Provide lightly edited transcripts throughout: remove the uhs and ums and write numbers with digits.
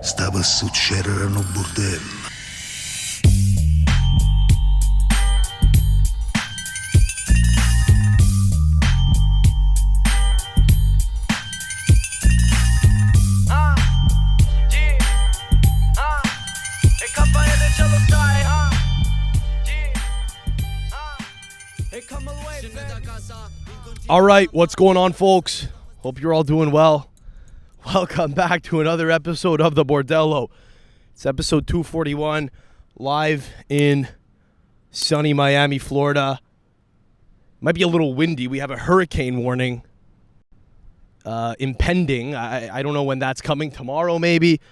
Stava a succedere no bordello. All right, what's going on, folks? Hope you're all doing well. Welcome back to another episode of the Bordello. It's episode 241, live in sunny Miami, Florida. Might be a little windy. We have a hurricane warning impending. I don't know when that's coming. Tomorrow, maybe.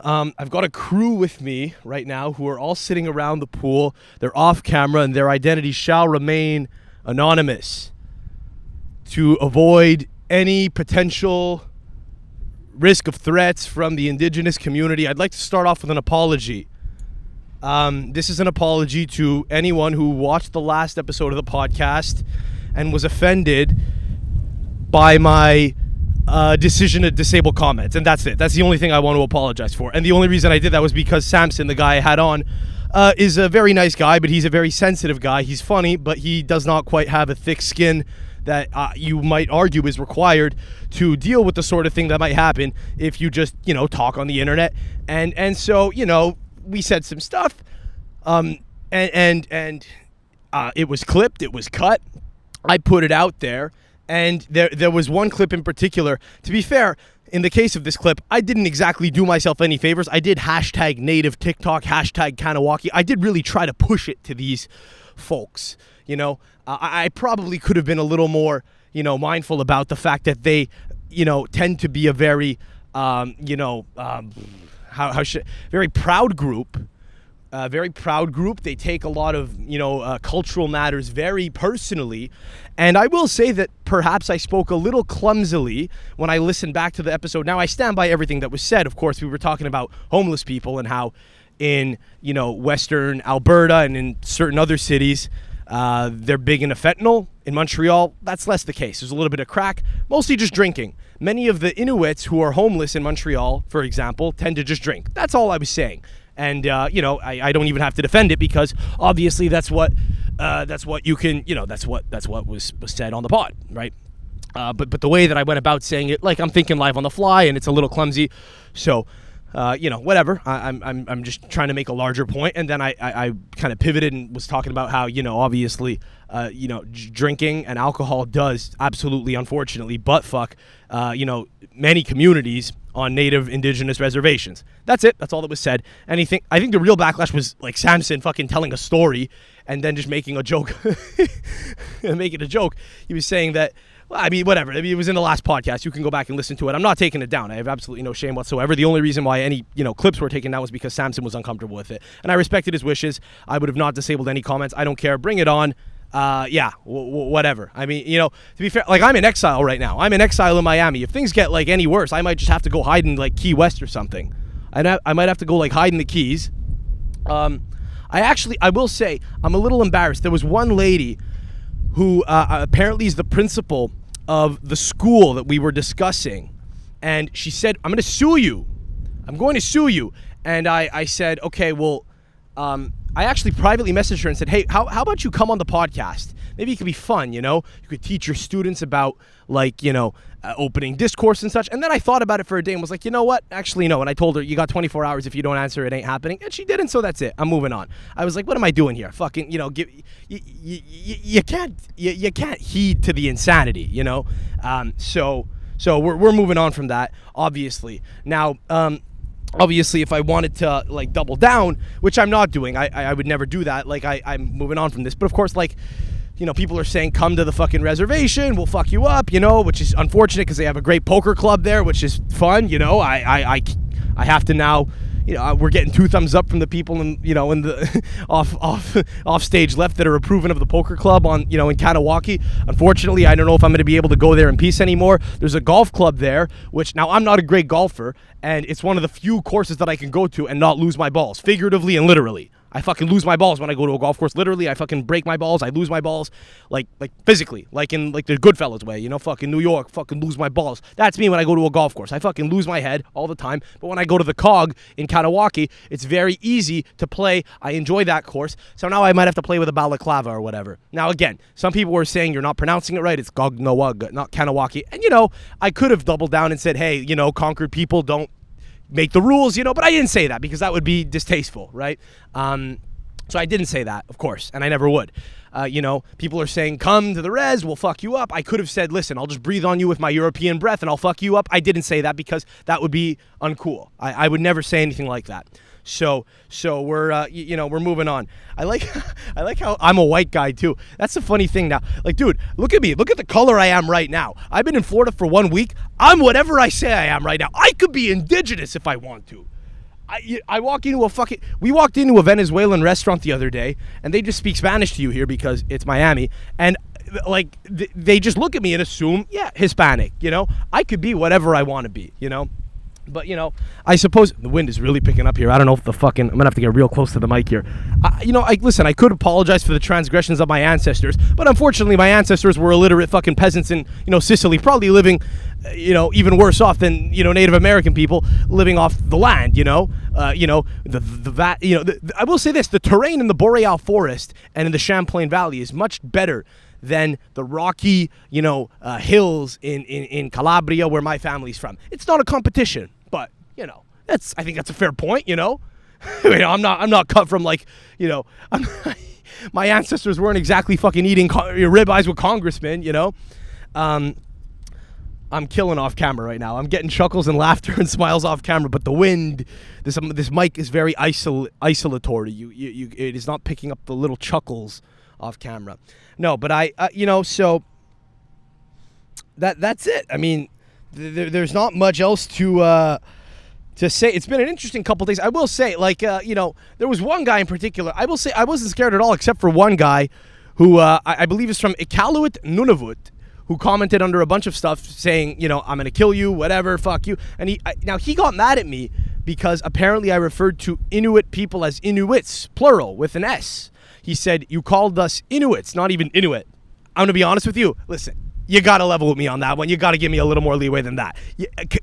I've got a crew with me right now who are all sitting around the pool. They're off camera, and their identities shall remain anonymous to avoid any potential risk of threats from the Indigenous community. I'd like to start off with an apology. This is an apology to anyone who watched the last episode of the podcast and was offended by my decision to disable comments. And that's it. That's the only thing I want to apologize for. And the only reason I did that was because Samson, the guy I had on, is a very nice guy, but he's a very sensitive guy. He's funny, but he does not quite have a thick skin that you might argue is required to deal with the sort of thing that might happen if you just, talk on the internet. And so, we said some stuff, and it was clipped, it was cut. I put it out there, and there was one clip in particular. To be fair, in the case of this clip, I didn't exactly do myself any favors. I did hashtag native TikTok, hashtag Kanawaki. I did really try to push it to these folks, I probably could have been a little more, mindful about the fact that they, tend to be a very, very proud group. Very proud group. They take a lot of, cultural matters very personally. And I will say that perhaps I spoke a little clumsily when I listened back to the episode. Now, I stand by everything that was said. Of course, we were talking about homeless people and how in, Western Alberta and in certain other cities, they're big into fentanyl. In Montreal, that's less the case. There's a little bit of crack, mostly just drinking. Many of the Inuits who are homeless in Montreal, for example, tend to just drink. That's all I was saying. And, I don't even have to defend it because obviously that's what you can, that's what was said on the pod, right? But the way that I went about saying it, like I'm thinking live on the fly and it's a little clumsy. So, whatever. I'm just trying to make a larger point. And then I kind of pivoted and was talking about how, obviously, drinking and alcohol does absolutely, unfortunately, butt fuck, many communities on native indigenous reservations. That's it. That's all that was said. I think the real backlash was like Samson fucking telling a story and then just making a joke. Making a joke. He was saying that, whatever. It was in the last podcast. You can go back and listen to it. I'm not taking it down. I have absolutely no shame whatsoever. The only reason why any, clips were taken down was because Samson was uncomfortable with it. And I respected his wishes. I would have not disabled any comments. I don't care. Bring it on. Whatever. To be fair, like I'm in exile right now. I'm in exile in Miami. If things get like any worse, I might just have to go hide in like Key West or something. I might have to go like hide in the Keys. I will say I'm a little embarrassed. There was one lady who apparently is the principal of the school that we were discussing, and she said, "I'm going to sue you. I'm going to sue you." And I said, "Okay, well." I actually privately messaged her and said, hey, how about you come on the podcast? Maybe it could be fun, You could teach your students about, like, opening discourse and such. And then I thought about it for a day and was like, you know what? Actually, no. And I told her, you got 24 hours. If you don't answer, it ain't happening. And she didn't, so that's it. I'm moving on. I was like, what am I doing here? Fucking, you can't heed to the insanity, So we're moving on from that, obviously. Now, obviously, if I wanted to, like, double down, which I'm not doing, I would never do that. Like, I'm moving on from this. But, of course, like, people are saying, come to the fucking reservation, we'll fuck you up, which is unfortunate because they have a great poker club there, which is fun, I have to now, we're getting 2 thumbs up from the people in the off stage left that are approving of the poker club on, in Kanawaki. Unfortunately, I don't know if I'm going to be able to go there in peace anymore. There's a golf club there, which now I'm not a great golfer, and it's one of the few courses that I can go to and not lose my balls, figuratively and literally. I fucking lose my balls when I go to a golf course. Literally, I fucking break my balls. I lose my balls, like physically, like in like the Goodfellas way, you know, fucking New York, fucking lose my balls. That's me when I go to a golf course. I fucking lose my head all the time. But when I go to the Cog in Kanawaki, it's very easy to play. I enjoy that course. So now I might have to play with a balaclava or whatever. Now again, some people were saying you're not pronouncing it right. It's Gognawag, not Kanawaki. And you know, I could have doubled down and said, hey, you know, conquered people don't make the rules, you know, but I didn't say that because that would be distasteful, right? So I didn't say that, of course, and I never would. You know, people are saying, come to the res, we'll fuck you up. I could have said, listen, I'll just breathe on you with my European breath and I'll fuck you up. I didn't say that because that would be uncool. I would never say anything like that. So we're you know, we're moving on. I like how I'm a white guy too. That's the funny thing now. Like, dude, look at me. Look at the color I am right now. I've been in Florida for 1 week. I'm whatever I say I am right now. I could be indigenous if I want to. I walk into we walked into a Venezuelan restaurant the other day, and they just speak Spanish to you here because it's Miami, and like they just look at me and assume, yeah, Hispanic, you know. I could be whatever I want to be, you know. But, you know, I suppose the wind is really picking up here. I don't know if I'm going to have to get real close to the mic here. You know, listen, I could apologize for the transgressions of my ancestors, but unfortunately my ancestors were illiterate fucking peasants in, you know, Sicily, probably living, you know, even worse off than, you know, Native American people living off the land, you know. You know, I will say this, the terrain in the Boreal Forest and in the Champlain Valley is much better than the rocky, you know, hills in Calabria where my family's from. It's not a competition, but, you know, I think that's a fair point, you know. You know, I'm not cut from, like, you know, my ancestors weren't exactly fucking eating ribeyes with congressmen, you know. I'm killing off camera right now. I'm getting chuckles and laughter and smiles off camera, but the wind, this mic is very isolatory. It is not picking up the little chuckles off camera. No, but you know, so that's it. I mean, there's not much else to say. It's been an interesting couple days. I will say, like, you know, there was one guy in particular. I will say I wasn't scared at all, except for one guy who I believe is from Iqaluit, Nunavut, who commented under a bunch of stuff saying, you know, I'm gonna kill you, whatever, fuck you. And now he got mad at me because apparently I referred to Inuit people as Inuits, plural, with an S. He said, you called us Inuits, not even Inuit. I'm going to be honest with you. Listen, you got to level with me on that one. You got to give me a little more leeway than that.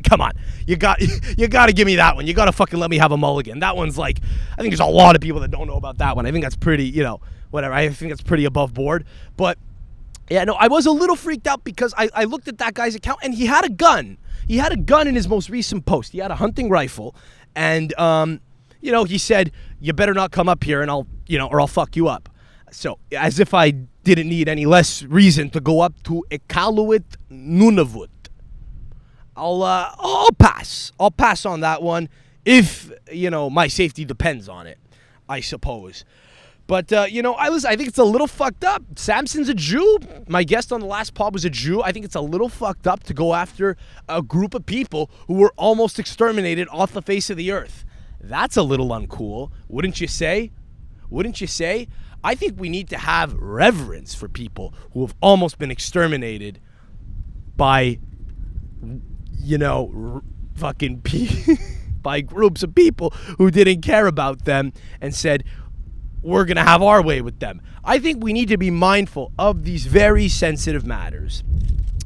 Come on. You got to give me that one. You got to fucking let me have a mulligan. That one's like, I think there's a lot of people that don't know about that one. I think that's pretty, you know, whatever. I think that's pretty above board. But, yeah, no, I was a little freaked out because I looked at that guy's account and he had a gun. He had a gun in his most recent post. He had a hunting rifle. And, you know, he said, you better not come up here and I'll, you know, or I'll fuck you up. So, as if I didn't need any less reason to go up to Iqaluit, Nunavut. I'll pass. I'll pass on that one if, you know, my safety depends on it, I suppose. But, you know, I think it's a little fucked up. Samson's a Jew. My guest on the last pod was a Jew. I think it's a little fucked up to go after a group of people who were almost exterminated off the face of the earth. That's a little uncool, wouldn't you say? Wouldn't you say? I think we need to have reverence for people who have almost been exterminated by, you know, fucking by groups of people who didn't care about them and said, we're going to have our way with them. I think we need to be mindful of these very sensitive matters.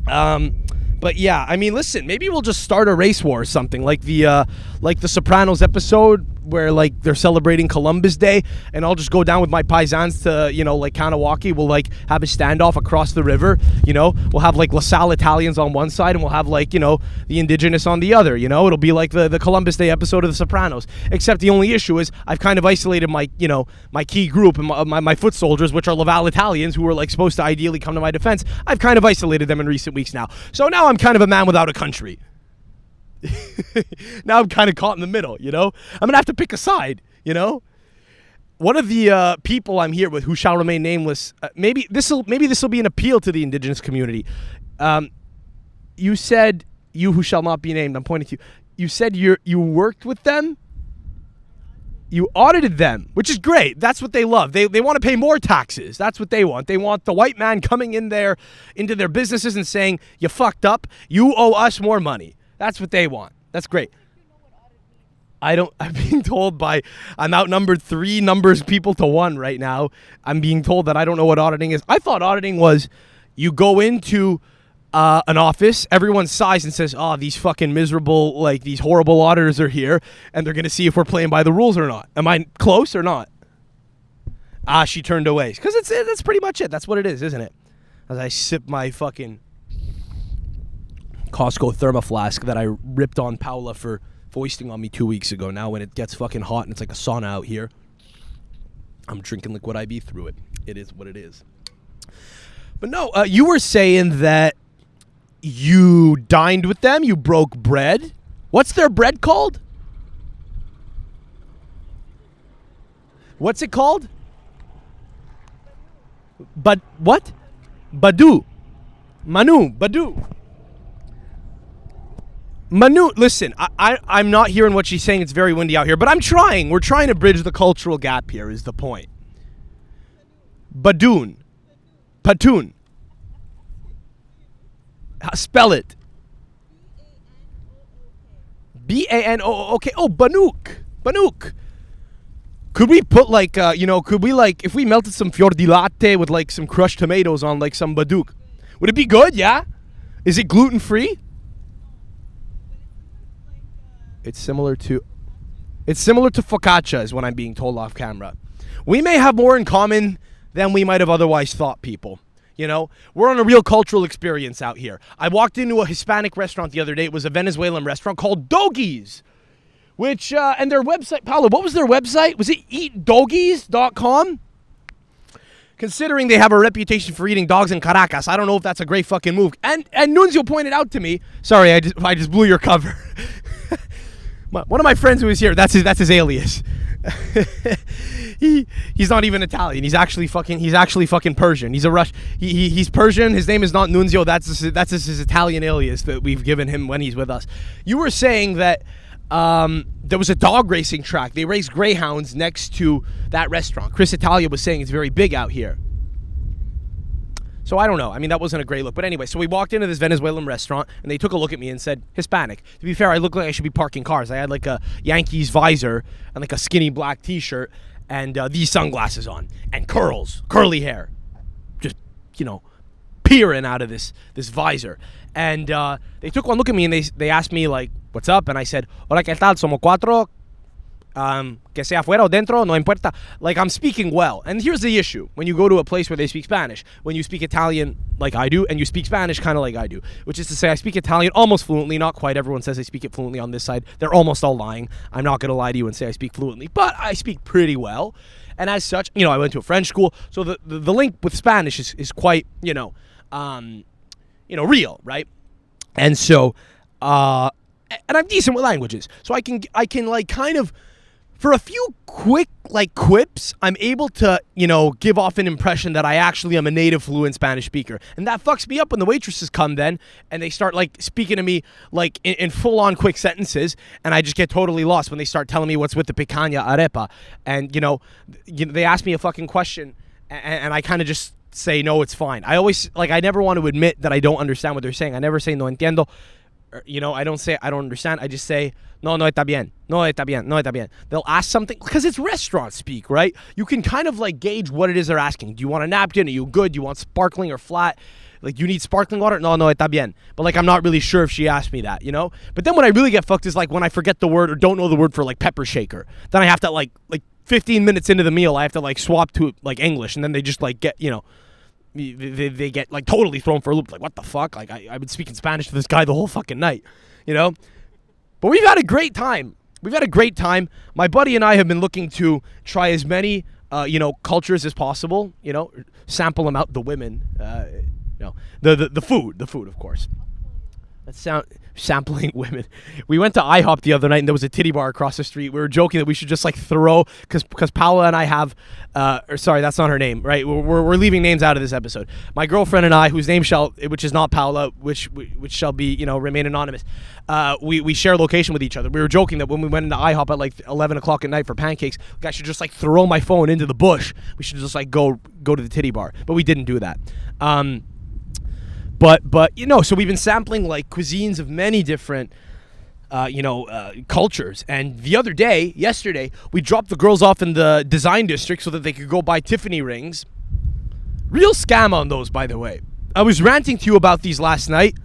But yeah, I mean, listen, maybe we'll just start a race war or something like the Sopranos episode where like they're celebrating Columbus Day, and I'll just go down with my paisans to, you know, like Kanawaki. We'll like have a standoff across the river, you know. We'll have like LaSalle Italians on one side and we'll have like, you know, the Indigenous on the other, you know. It'll be like the Columbus Day episode of the Sopranos, except the only issue is I've kind of isolated my, you know, my key group and my foot soldiers, which are Laval Italians, who were like supposed to ideally come to my defense. I've kind of isolated them in recent weeks now. So now I'm kind of a man without a country. Now I'm kind of caught in the middle, you know. I'm going to have to pick a side, you know. One of the people I'm here with who shall remain nameless, maybe this will be an appeal to the Indigenous community. You said, you who shall not be named, I'm pointing to you. You said you worked with them? You audited them, which is great. That's what they love. They want to pay more taxes. That's what they want. They want the white man coming in there into their businesses and saying, you fucked up. You owe us more money. That's what they want. That's great. I'm being told I'm outnumbered 3 people to 1 right now. I'm being told that I don't know what auditing is. I thought auditing was you go into an office, everyone sighs and says, oh, these fucking miserable, like these horrible auditors are here and they're going to see if we're playing by the rules or not. Am I close or not? She turned away. Because that's pretty much it. That's what it is, isn't it? As I sip my fucking Costco thermoflask that I ripped on Paula for foisting on me 2 weeks ago. Now when it gets fucking hot and it's like a sauna out here, I'm drinking liquid IB through it. It is what it is. But no, you were saying that you dined with them, you broke bread. What's their bread called? What's it called? But what? Badu. Manu. Badu. Manu, listen, I'm not hearing what she's saying. It's very windy out here, but I'm trying. We're trying to bridge the cultural gap here is the point. Badoon. Patoon. Spell it. B-A-N-O-O-K. Oh, Banook. Banook. Could we put like, could we like, if we melted some fior di latte with like some crushed tomatoes on like some Badook, would it be good? Yeah? Is it gluten-free? It's similar to focaccia is what I'm being told off camera. We may have more in common than we might have otherwise thought, people. You know, we're on a real cultural experience out here. I walked into a Hispanic restaurant the other day. It was a Venezuelan restaurant called Doggis, which, and their website, Paolo, what was their website? Was it eatdoggis.com? Considering they have a reputation for eating dogs in Caracas, I don't know if that's a great fucking move. And Nunzio pointed out to me, sorry, I just blew your cover. One of my friends who was here, that's his alias. He's not even Italian. He's actually fucking Persian. He's a he's Persian. His name is not Nunzio. That's his Italian alias that we've given him when he's with us. You were saying that there was a dog racing track. They race greyhounds next to that restaurant. Chris Italia was saying it's very big out here. So I don't know. I mean, that wasn't a great look. But anyway, so we walked into this Venezuelan restaurant, and they took a look at me and said, Hispanic. To be fair, I looked like I should be parking cars. I had like a Yankees visor and like a skinny black T-shirt and these sunglasses on and curly hair. Just, peering out of this visor. And they took one look at me, and they asked me, like, what's up? And I said, hola, ¿qué tal? Somos cuatro. Que sea afuera o dentro, no importa. Like, I'm speaking well. And here's the issue. When you go to a place where they speak Spanish, when you speak Italian like I do, and you speak Spanish kind of like I do, which is to say I speak Italian almost fluently, not quite. Everyone says I speak it fluently on this side. They're almost all lying. I'm not going to lie to you and say I speak fluently, but I speak pretty well. And as such, I went to a French school, so the link with Spanish is quite, real, right? And so, and I'm decent with languages, so I can like kind of, for a few quick, like, quips, I'm able to, give off an impression that I actually am a native fluent Spanish speaker. And that fucks me up when the waitresses come then, and they start, like, speaking to me, like, in full-on quick sentences, and I just get totally lost when they start telling me what's with the picanha arepa. And, they ask me a fucking question, and I kind of just say, no, it's fine. I always, like, I never want to admit that I don't understand what they're saying. I never say, no entiendo. I don't say I don't understand. I just say, no está bien. No está bien. No está bien. They'll ask something, because it's restaurant speak, right? You can kind of like gauge what it is they're asking. Do you want a napkin? Are you good? Do you want sparkling or flat? Like, you need sparkling water? No está bien. But like, I'm not really sure if she asked me that, But then when I really get fucked is like when I forget the word or don't know the word for like pepper shaker. Then I have to like 15 minutes into the meal, I have to like swap to like English, and then they just like get, they get like totally thrown for a loop. Like, what the fuck? Like, I've been speaking Spanish to this guy the whole fucking night, But we've had a great time. My buddy and I have been looking to try as many, cultures as possible. Sample them out. The women, the food, of course. Let's sampling women. We went to IHOP the other night, and there was a titty bar across the street. We were joking that we should just like throw, because Paula and I have, sorry, that's not her name, right? We're leaving names out of this episode. My girlfriend and I, whose name which is not Paula, which shall be, remain anonymous. We share location with each other. We were joking that when we went into IHOP at like 11 o'clock at night for pancakes, I should just like throw my phone into the bush. We should just like go to the titty bar, but we didn't do that. But so we've been sampling like cuisines of many different cultures. And the other day, yesterday, we dropped the girls off in the design district so that they could go buy Tiffany rings. Real scam on those, by the way. I was ranting to you about these last night.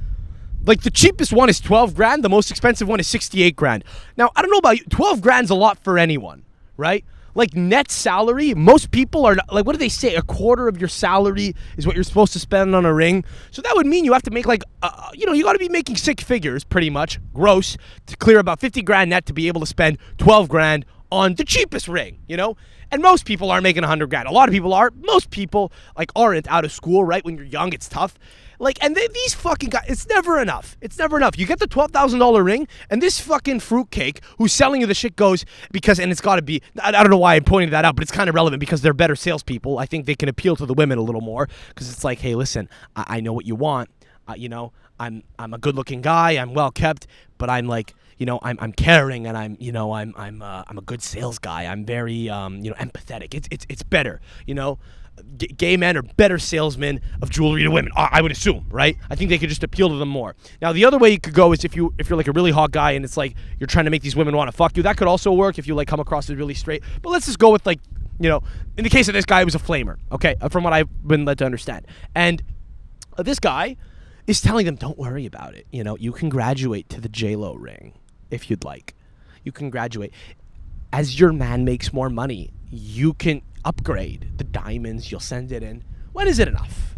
Like, the cheapest one is 12 grand. The most expensive one is 68 grand. Now, I don't know about you. 12 grand's a lot for anyone, right? Like, net salary, most people are, like, what do they say? A quarter of your salary is what you're supposed to spend on a ring. So that would mean you have to make, like, you got to be making 6 figures, pretty much, gross, to clear about 50 grand net to be able to spend 12 grand on the cheapest ring, And most people aren't making 100 grand. A lot of people are. Most people, like, aren't out of school, right? When you're young, it's tough. Like, and these fucking guys, it's never enough. It's never enough. You get the $12,000 ring, and this fucking fruitcake who's selling you the shit goes, and it's got to be, I don't know why I'm pointing that out, but it's kind of relevant because they're better salespeople. I think they can appeal to the women a little more because it's like, hey, listen, I know what you want. I'm a good-looking guy. I'm well-kept, but I'm like, I'm caring, and I'm a good sales guy. I'm very, empathetic. It's better, Gay men are better salesmen of jewelry to women, I would assume, right? I think they could just appeal to them more. Now, the other way you could go is if you're like a really hot guy and it's like you're trying to make these women want to fuck you. That could also work if you like come across as really straight. But let's just go with like, in the case of this guy, he was a flamer, okay, from what I've been led to understand. And this guy is telling them, don't worry about it. You can graduate to the J-Lo ring if you'd like. You can graduate. As your man makes more money, you can upgrade the diamonds. You'll send it in. When is it enough?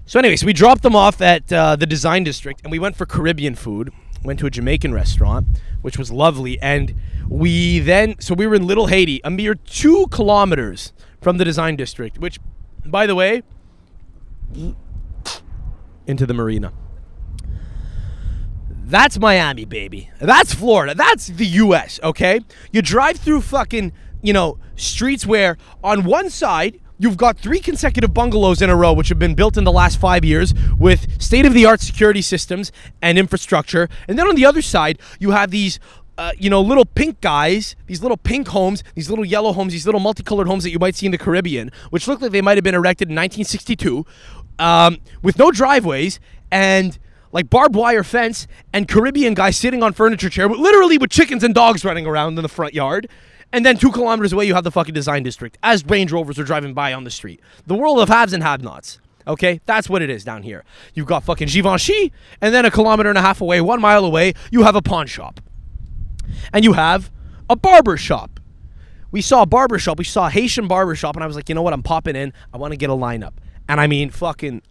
So anyways, we dropped them off at the design district and we went for Caribbean food. Went to a Jamaican restaurant, which was lovely. And we were in Little Haiti, a mere 2 kilometers from the design district, which, by the way, into the marina. That's Miami, baby. That's Florida. That's the U.S., okay? You drive through fucking, streets where on one side, you've got 3 consecutive bungalows in a row, which have been built in the last 5 years with state-of-the-art security systems and infrastructure. And then on the other side, you have these, little pink guys, these little pink homes, these little yellow homes, these little multicolored homes that you might see in the Caribbean, which look like they might have been erected in 1962, with no driveways and like barbed wire fence and Caribbean guys sitting on furniture chair, literally with chickens and dogs running around in the front yard. And then 2 kilometers away, you have the fucking design district as Range Rovers are driving by on the street. The world of haves and have-nots. Okay? That's what it is down here. You've got fucking Givenchy, and then 1.5 kilometers away, 1 mile away, you have a pawn shop. And you have a barber shop. We saw a barber shop. We saw a Haitian barber shop, and I was like, you know what? I'm popping in. I want to get a lineup. And I mean, fucking,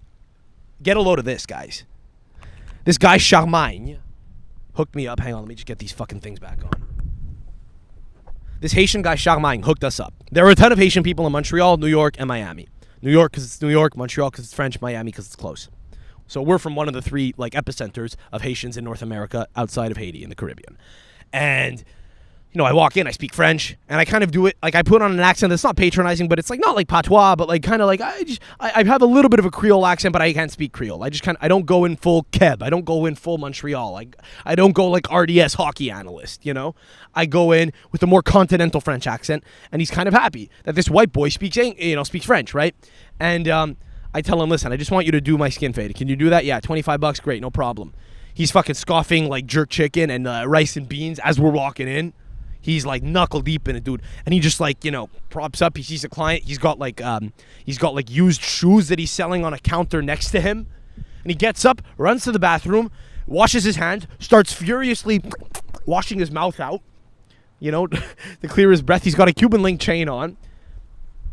get a load of this, guys. This guy, Charmagne, hooked me up. Hang on, let me just get these fucking things back on. This Haitian guy, Charmagne, hooked us up. There were a ton of Haitian people in Montreal, New York, and Miami. New York because it's New York, Montreal because it's French, Miami because it's close. So we're from one of the 3 like epicenters of Haitians in North America outside of Haiti in the Caribbean. And I walk in, I speak French, and I kind of do it, like I put on an accent that's not patronizing, but it's like not like patois, but like kind of like I have a little bit of a Creole accent, but I can't speak Creole. I don't go in full Quebec. I don't go in full Montreal. I don't go like RDS hockey analyst, I go in with a more continental French accent, and he's kind of happy that this white boy speaks French, right? And I tell him, listen, I just want you to do my skin fade. Can you do that? Yeah, $25, great, no problem. He's fucking scoffing like jerk chicken and rice and beans as we're walking in. He's like knuckle deep in it, dude. And he just like, props up. He sees a client. He's got like used shoes that he's selling on a counter next to him. And he gets up, runs to the bathroom, washes his hands, starts furiously washing his mouth out, to clear his breath. He's got a Cuban link chain on.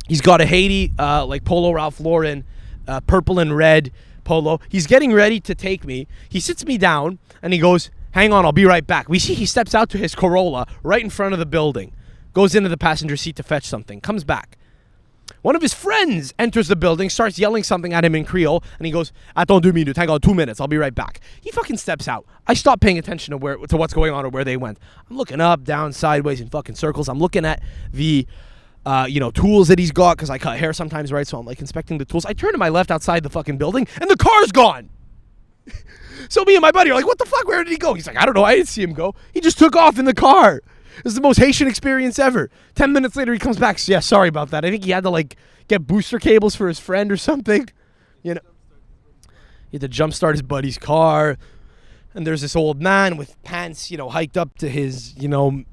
He's got a Haiti, like Polo Ralph Lauren, purple and red polo. He's getting ready to take me. He sits me down and he goes, hang on, I'll be right back. We see he steps out to his Corolla right in front of the building, goes into the passenger seat to fetch something, comes back. One of his friends enters the building, starts yelling something at him in Creole, and he goes, attends 2 minutes, hang on 2 minutes, I'll be right back. He fucking steps out. I stop paying attention to what's going on or where they went. I'm looking up, down, sideways in fucking circles. I'm looking at the tools that he's got, because I cut hair sometimes, right? So I'm like inspecting the tools. I turn to my left outside the fucking building, and the car's gone. So me and my buddy are like, what the fuck? Where did he go? He's like, I don't know. I didn't see him go. He just took off in the car. This is the most Haitian experience ever. 10 minutes later, he comes back. So, yeah, sorry about that. I think he had to, like, get booster cables for his friend or something. He had to jumpstart his buddy's car. And there's this old man with pants, hiked up to his,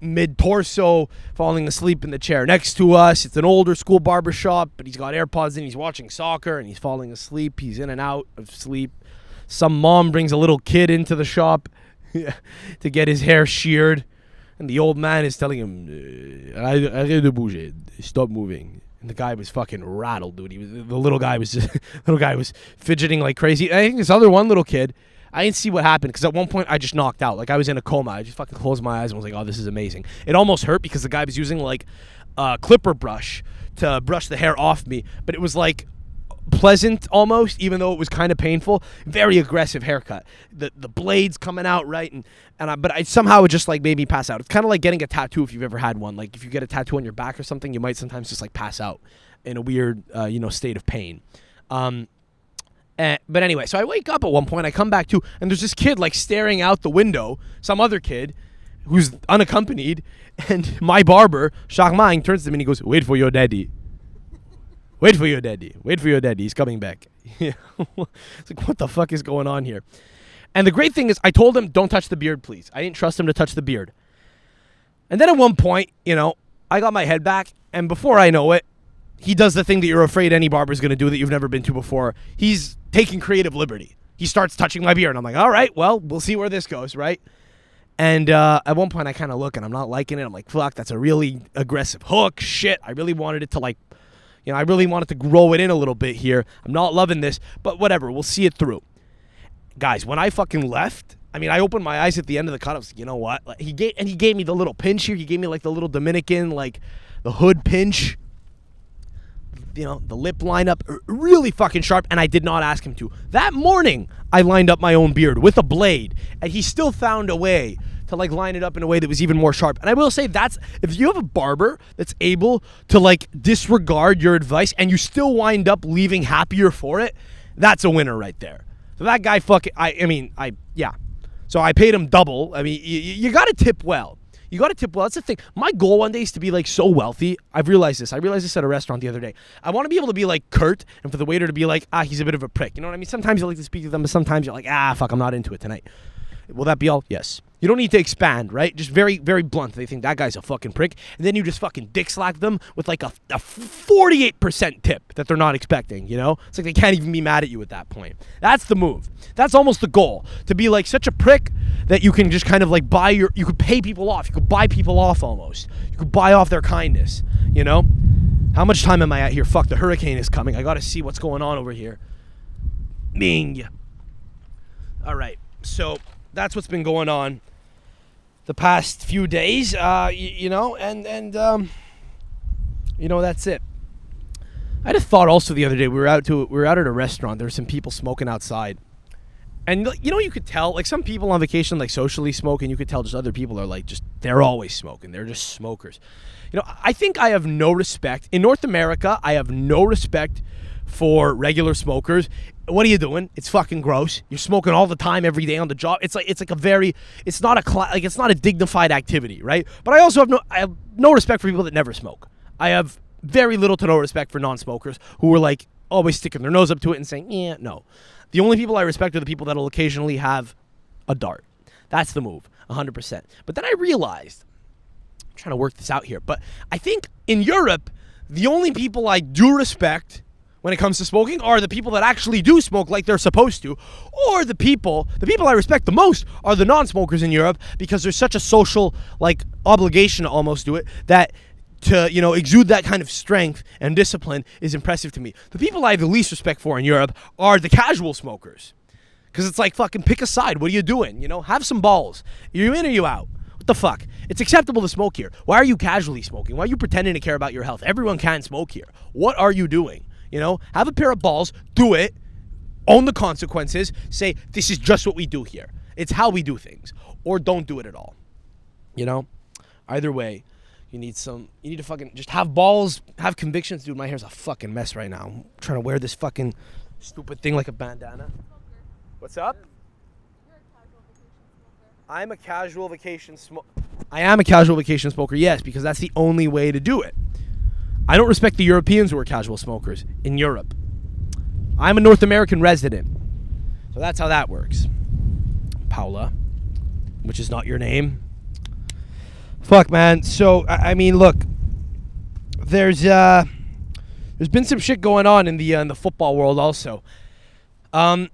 mid-torso, falling asleep in the chair next to us. It's an older school barber shop, but he's got AirPods in. He's watching soccer, and he's falling asleep. He's in and out of sleep. Some mom brings a little kid into the shop to get his hair sheared. And the old man is telling him, arrête de bouger, stop moving. And the guy was fucking rattled, dude. The little guy was fidgeting like crazy. And I think this other one little kid, I didn't see what happened because at one point I just knocked out. Like I was in a coma. I just fucking closed my eyes and was like, oh, this is amazing. It almost hurt because the guy was using like a clipper brush to brush the hair off me. But it was like pleasant almost, even though it was kind of painful. Very aggressive haircut. The blades coming out right. But I somehow it just like made me pass out. It's kind of like getting a tattoo if you've ever had one. Like if you get a tattoo on your back or something, you might sometimes just like pass out in a weird, state of pain. But anyway, so I wake up at one point, I come back to, and there's this kid like staring out the window, some other kid who's unaccompanied, and my barber, Charmagne, turns to me and he goes, wait for your daddy. Wait for your daddy. Wait for your daddy. He's coming back. It's like, what the fuck is going on here? And the great thing is, I told him, don't touch the beard, please. I didn't trust him to touch the beard. And then at one point, I got my head back, and before I know it, he does the thing that you're afraid any barber's going to do that you've never been to before. He's taking creative liberty. He starts touching my beard. And I'm like, all right, well, we'll see where this goes, right? And at one point, I kind of look, and I'm not liking it. I'm like, fuck, that's a really aggressive hook. Shit, I really wanted it to I really wanted to grow it in a little bit here. I'm not loving this, but whatever. We'll see it through. Guys, when I fucking left, I opened my eyes at the end of the cut. I was like, you know what? He gave me the little pinch here. He gave me like the little Dominican, like the hood pinch. The lip lineup, really fucking sharp, and I did not ask him to. That morning, I lined up my own beard with a blade, and he still found a way to like line it up in a way that was even more sharp. And I will say if you have a barber that's able to like disregard your advice and you still wind up leaving happier for it, that's a winner right there. So that guy yeah. So I paid him double. You got to tip well. You got to tip well. That's the thing. My goal one day is to be like so wealthy. I've realized this. I realized this at a restaurant the other day. I want to be able to be like curt and for the waiter to be like, he's a bit of a prick. You know what I mean? Sometimes you like to speak to them, but sometimes you're like, fuck, I'm not into it tonight. Will that be all? Yes. You don't need to expand, right? Just very, very blunt. They think that guy's a fucking prick. And then you just fucking dick slack them with like a 48% tip that they're not expecting, It's like they can't even be mad at you at that point. That's the move. That's almost the goal. To be like such a prick that you can just kind of like you could pay people off. You could buy people off almost. You could buy off their kindness, How much time am I at here? Fuck, the hurricane is coming. I got to see what's going on over here. Ming. All right. So that's what's been going on the past few days, that's it. I had a thought also the other day. We were out at a restaurant. There were some people smoking outside. And, you could tell, like, some people on vacation, like, socially smoke, and you could tell just other people are, like, they're always smoking. They're just smokers. I think I have no respect. In North America, I have no respect for regular smokers. What are you doing? It's fucking gross. You're smoking all the time, every day on the job. It's not a dignified activity, right? But I also have no respect for people that never smoke. I have very little to no respect for non-smokers who are like always sticking their nose up to it and saying, yeah, no. The only people I respect are the people that will occasionally have a dart. That's the move, 100%. But then I realized, I'm trying to work this out here, but I think in Europe, the only people I do respect when it comes to smoking are the people that actually do smoke like they're supposed to, or the people I respect the most are the non-smokers in Europe, because there's such a social like obligation to almost do it that to exude that kind of strength and discipline is impressive to me. The people I have the least respect for in Europe are the casual smokers, because it's like, fucking pick a side. What are you doing? Have some balls. Are you in or you out? What the fuck? It's acceptable to smoke here. Why are you casually smoking? Why are you pretending to care about your health? Everyone can smoke here. What are you doing? Have a pair of balls, do it, own the consequences, say, this is just what we do here. It's how we do things. Or don't do it at all. Either way, you need to fucking just have balls, have convictions. Dude, my hair's a fucking mess right now. I'm trying to wear this fucking stupid thing like a bandana. What's up? I am a casual vacation smoker, yes, because that's the only way to do it. I don't respect the Europeans who are casual smokers in Europe. I'm a North American resident. So So that's how that works. Paula, which is not your name. Fuck, man. So, I mean, look, there's been some shit going on in the football world also. I've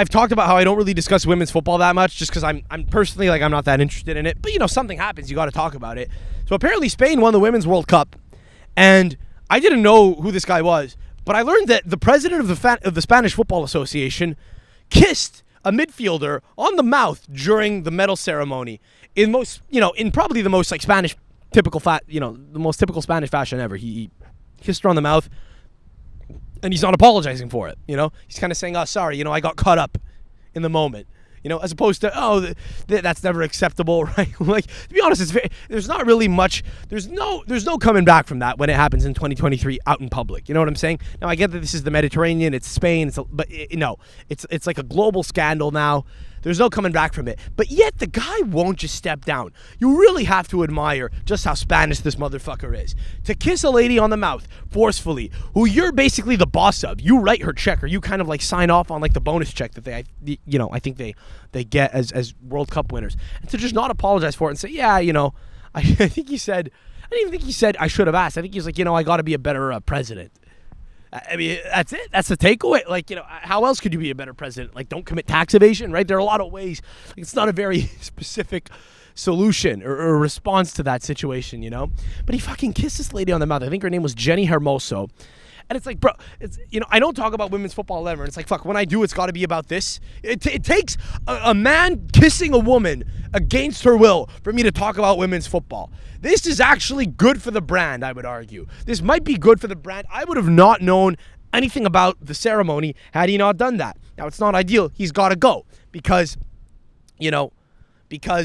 talked about how I don't really discuss women's football that much just because I'm personally, like, I'm not that interested in it. But, you know, something happens. You got to talk about it. So apparently Spain won the Women's World Cup. And I didn't know who this guy was. But I learned that the president of the Spanish Football Association kissed a midfielder on the mouth during the medal ceremony in probably the most, like, Spanish typical the most typical Spanish fashion ever. He kissed her on the mouth. And he's not apologizing for it, you know? He's kind of saying, oh, sorry, you know, I got caught up in the moment. You know, as opposed to, that's never acceptable, right? Like, to be honest, there's not really much, there's no coming back from that when it happens in 2023 out in public. You know what I'm saying? Now, I get that this is the Mediterranean, it's Spain, it's like a global scandal now. There's no coming back from it. But yet, the guy won't just step down. You really have to admire just how Spanish this motherfucker is. To kiss a lady on the mouth forcefully, who you're basically the boss of. You write her check, or you kind of like sign off on like the bonus check that I think they get as World Cup winners. And to just not apologize for it and say, yeah, you know, I think he said, I didn't even think he said I should have asked. I think he's like, you know, I got to be a better president. I mean, that's it. That's the takeaway. Like, you know, how else could you be a better president? Like, don't commit tax evasion, right? There are a lot of ways. Like, it's not a very specific solution or response to that situation, you know? But he fucking kissed this lady on the mouth. I think her name was Jenny Hermoso. And it's like, bro, it's, you know, I don't talk about women's football ever. And it's like, fuck, when I do, it's got to be about this. It takes a man kissing a woman against her will for me to talk about women's football. This is actually good for the brand, I would argue. This might be good for the brand. I would have not known anything about the ceremony had he not done that. Now, it's not ideal. He's got to go because, you know, the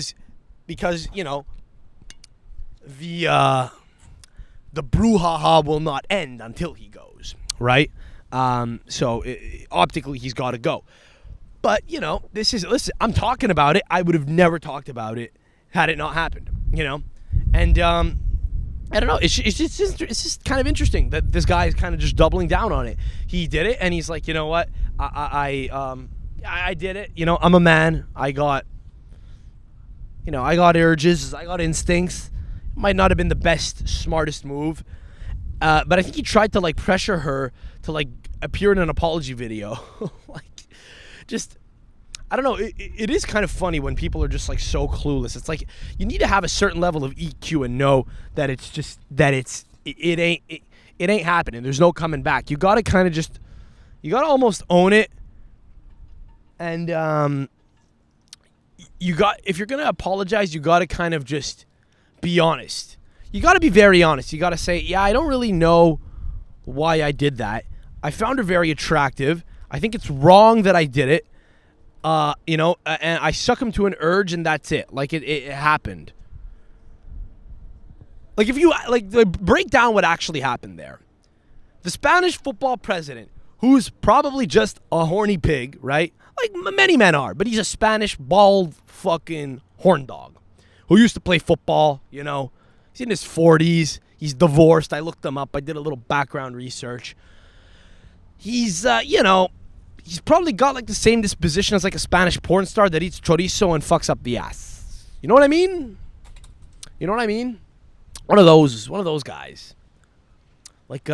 brouhaha will not end until he goes, right? So optically, he's got to go. But, you know, listen, I'm talking about it. I would have never talked about it had it not happened, you know? And I don't know. It's just kind of interesting that this guy is kind of just doubling down on it. He did it, and he's like, you know what? I did it. You know, I'm a man. I got urges. I got instincts. Might not have been the best, smartest move. But I think he tried to, like, pressure her to, like, appear in an apology video. Like, just, I don't know. It is kind of funny when people are just, like, so clueless. It's like, you need to have a certain level of EQ and know that it's just, that it ain't happening. There's no coming back. You got to kind of just, you got to almost own it. And, if you're going to apologize, you got to kind of just be honest. You got to be very honest. You got to say, yeah, I don't really know why I did that. I found her very attractive. I think it's wrong that I did it. You know, and I succumbed to an urge, and that's it. Like, it happened. Like, if you, like, break down what actually happened there. The Spanish football president, who's probably just a horny pig, right? Like, many men are, but he's a Spanish bald fucking horn dog who used to play football, you know. He's in his 40s. He's divorced. I looked him up. I did a little background research. He's, you know, he's probably got, like, the same disposition as, like, a Spanish porn star that eats chorizo and fucks up the ass. You know what I mean? You know what I mean? One of those guys. Like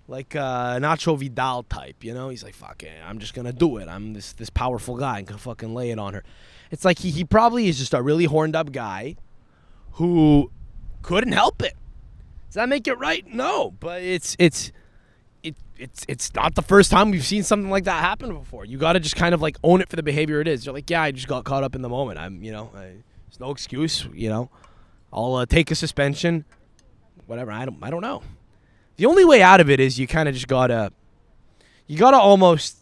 Nacho Vidal type, you know? He's like, fuck it, I'm just gonna do it. I'm this powerful guy and can fucking lay it on her. It's like he probably is just a really horned up guy who couldn't help it. Does that make it right? No, but it's not the first time we've seen something like that happen before. You got to just kind of like own it for the behavior it is. You're like, yeah, I just got caught up in the moment. There's no excuse, you know. I'll take a suspension, whatever. I don't know. The only way out of it is you kind of just gotta almost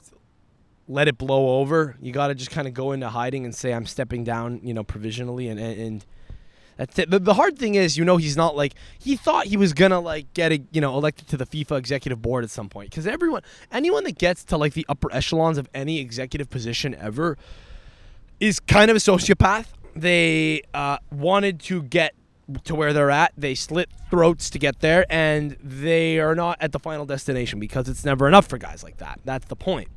let it blow over. You gotta just kind of go into hiding and say I'm stepping down, you know, provisionally, and that's it. The hard thing is, you know, he's not like, he thought he was gonna like get elected to the FIFA executive board at some point, because anyone that gets to like the upper echelons of any executive position ever is kind of a sociopath. They wanted to get to where they're at. They slit throats to get there, and they are not at the final destination because it's never enough for guys like that. That's the point.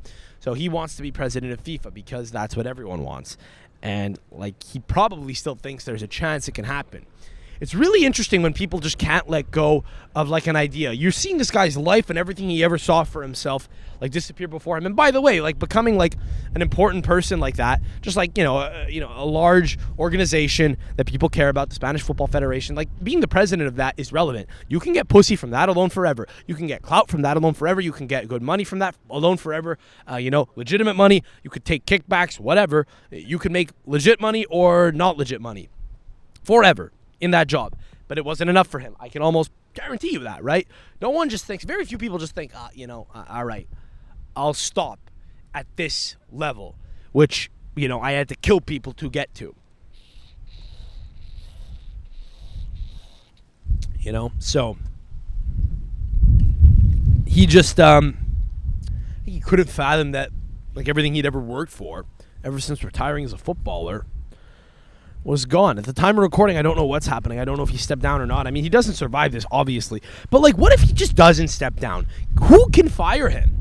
So he wants to be president of FIFA because that's what everyone wants. And, like, he probably still thinks there's a chance it can happen. It's really interesting when people just can't let go of, like, an idea. You're seeing this guy's life and everything he ever saw for himself, like, disappear before him. And by the way, like, becoming, like, an important person like that, just like, a large organization that people care about, the Spanish Football Federation, like, being the president of that is relevant. You can get pussy from that alone forever. You can get clout from that alone forever. You can get good money from that alone forever. Legitimate money. You could take kickbacks, whatever. You could make legit money or not legit money forever in that job. But it wasn't enough for him. I can almost guarantee you that, right? No one just thinks, very few people just think, all right, I'll stop at this level, which, I had to kill people to get to. So he just, he couldn't fathom that, like, everything he'd ever worked for, ever since retiring as a footballer, was gone. At the time of recording, I don't know what's happening. I don't know if he stepped down or not. I mean, he doesn't survive this, obviously. But, like, what if he just doesn't step down? Who can fire him?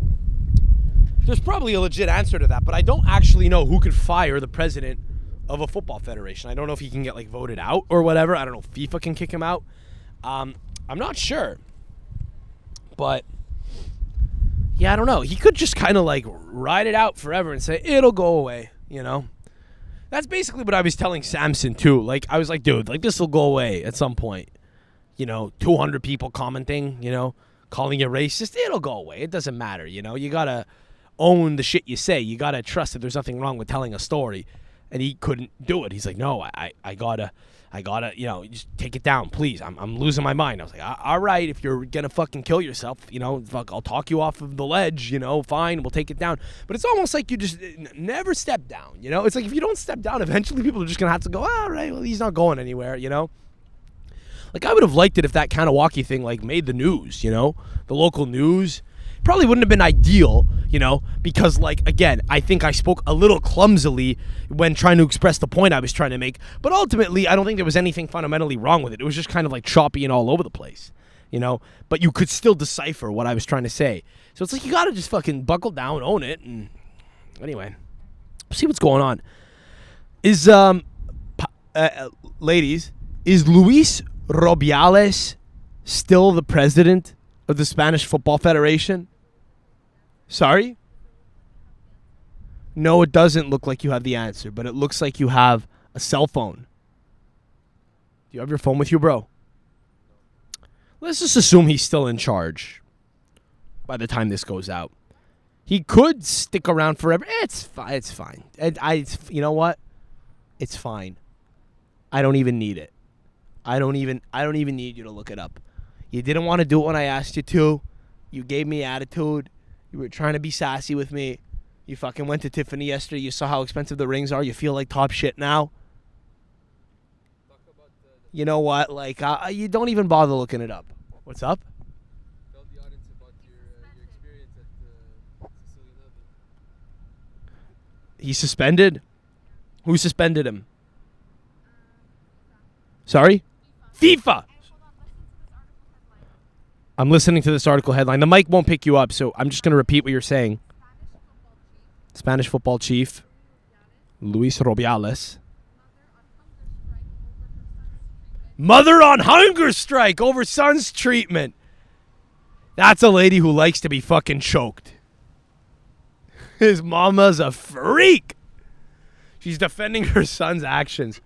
There's probably a legit answer to that, but I don't actually know who could fire the president of a football federation. I don't know if he can get, like, voted out or whatever. I don't know if FIFA can kick him out. I'm not sure. But, yeah, I don't know. He could just kind of, like, ride it out forever and say, it'll go away, That's basically what I was telling Samson, too. Like, I was like, dude, like, this will go away at some point. 200 people commenting, calling you racist. It'll go away. It doesn't matter, You got to own the shit you say. You got to trust that there's nothing wrong with telling a story. And he couldn't do it. He's like, no, I gotta, just take it down, please. I'm losing my mind. I was like, all right, if you're going to fucking kill yourself, I'll talk you off of the ledge, fine, we'll take it down. But it's almost like you just never step down, It's like if you don't step down, eventually people are just going to have to go, all right, well, he's not going anywhere, Like, I would have liked it if that Kanawaki thing, like, made the news, the local news. Probably wouldn't have been ideal, because, like, again, I think I spoke a little clumsily when trying to express the point I was trying to make. But ultimately, I don't think there was anything fundamentally wrong with it. It was just kind of, like, choppy and all over the place, But you could still decipher what I was trying to say. So it's like you got to just fucking buckle down, own it. And anyway, see what's going on. Ladies, is Luis Rubiales still the president of the Spanish Football Federation? Sorry? No, it doesn't look like you have the answer, but it looks like you have a cell phone. Do you have your phone with you, bro? Let's just assume he's still in charge by the time this goes out. He could stick around forever. It's fine. It's fine. You know what? It's fine. I don't even need it. I don't even need you to look it up. You didn't want to do it when I asked you to. You gave me attitude. You were trying to be sassy with me. You fucking went to Tiffany yesterday. You saw how expensive the rings are. You feel like top shit now. You know what? Like, you don't even bother looking it up. What's up? Tell the audience about your experience at Sicilian. He's suspended? Who suspended him? Sorry? FIFA! I'm listening to this article headline. The mic won't pick you up, so I'm just going to repeat what you're saying. Spanish football chief Luis Rubiales. Mother on hunger strike over son's treatment. That's a lady who likes to be fucking choked. His mama's a freak. She's defending her son's actions.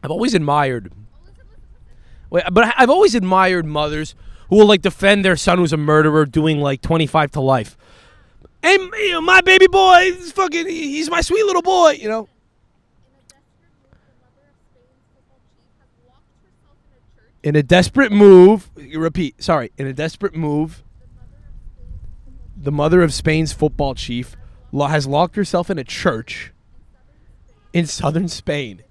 I've always admired mothers who will, like, defend their son who's a murderer doing, like, 25 to life. Hey, my baby boy, he's my sweet little boy, In a desperate move, the mother of Spain's football chief has locked herself in a church in southern Spain